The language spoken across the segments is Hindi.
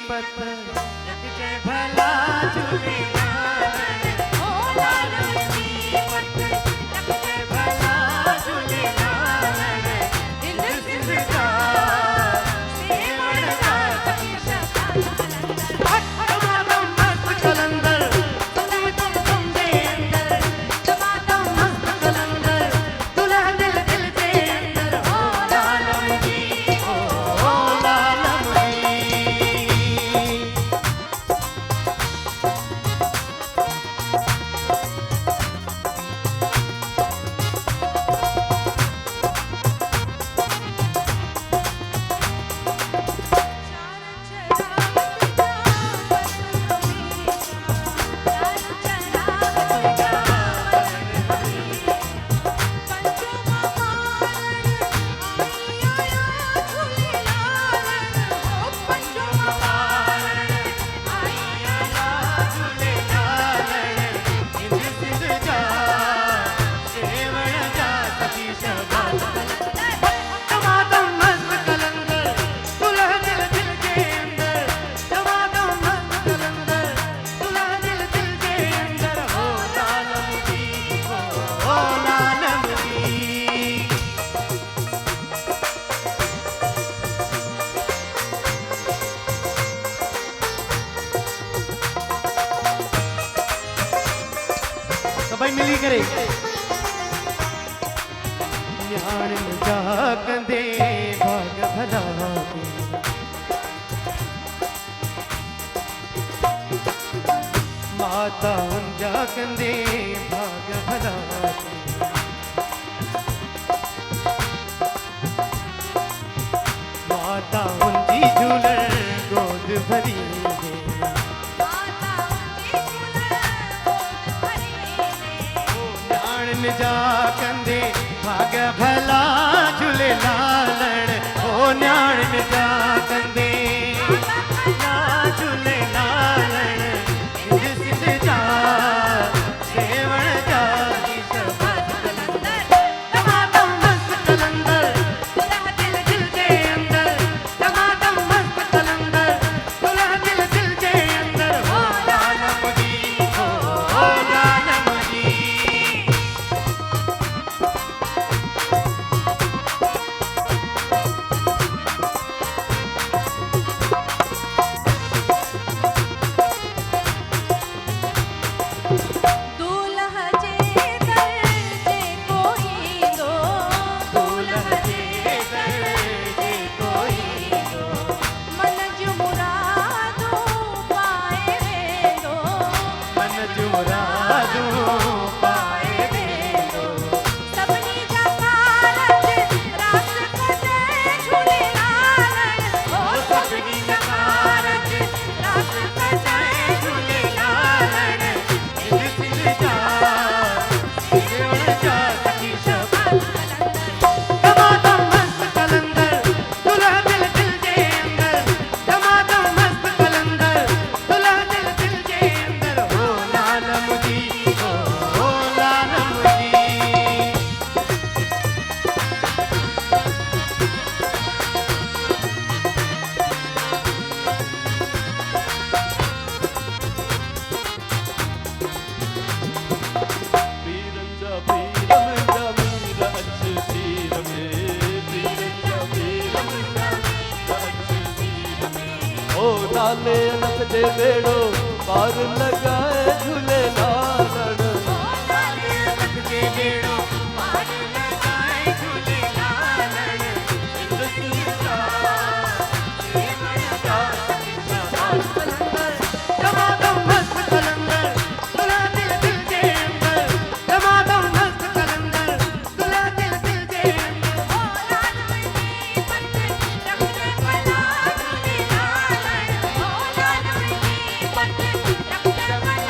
पत रख के भला झूले लालन ओ लालन की पत रख के भला झूले लालन दिल सिंध का सेवण का टमाटम मस्त कलंदर तुम दे अंदर टमाटम मस्त कलंदर दुल्हा दिल दिल के अंदर ओ लालम जी ओ लालम जी भाई मिली करे न्याण जागंदे भाग भला माता जागंदे भाग भला माता उनकी झूलर गोद भरी जागंदे भाग भला झूले लालन ओ न्याण जागंदे भला झूले लालन सिंध जा सेवण जा टमाटम मस्त कलंदर दुल्हा दिल दिल के अंदर टमाटम मस्त कलंदर दुल्हा दिल दिल के अंदर ओ लालम जी ओ लालम जी नाले नख दे बेड़ो पार लगाए झूले लालन नाले नख दे बेड़ो पार लगाए झूले लालन सिंध सिंधा सेवण जा टमाटम मस्त कलंदर दुल्हा दिल दिल के अंदर टमाटम मस्त कलंदर दुल्हा दिल दिल के अंदर ओ लालम जी पत रख के भला झूले लालन ओ लालम जी पत रख के भला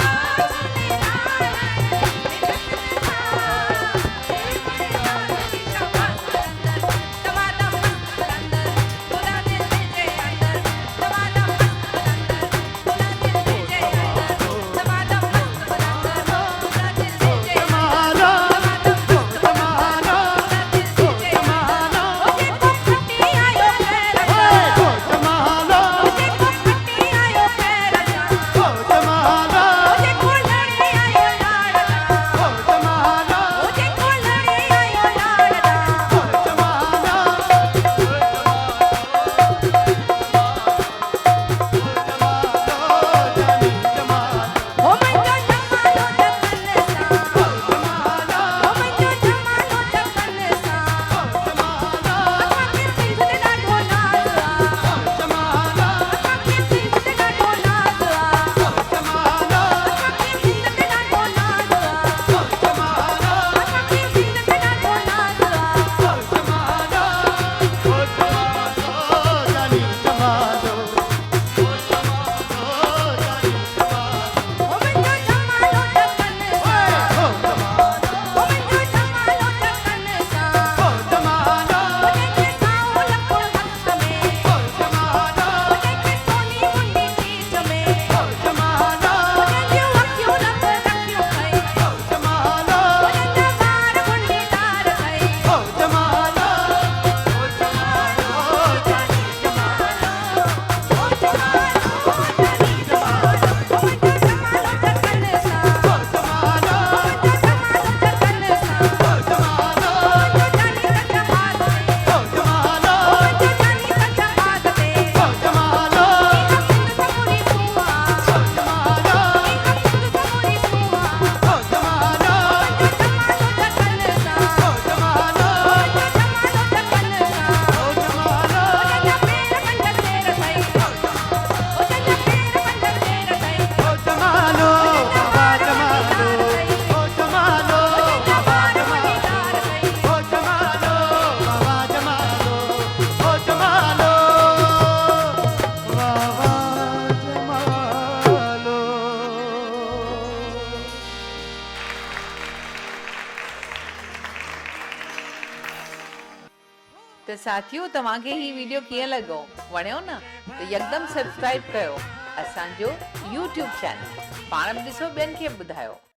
तो साथियों तव्हांखे ही वीडियो कीअं लॻो वणियो न तो यकदम सब्सक्राइब कयो असांजो YouTube चैनल पाण बि ॾिसो ॿियनि खे ॿुधायो।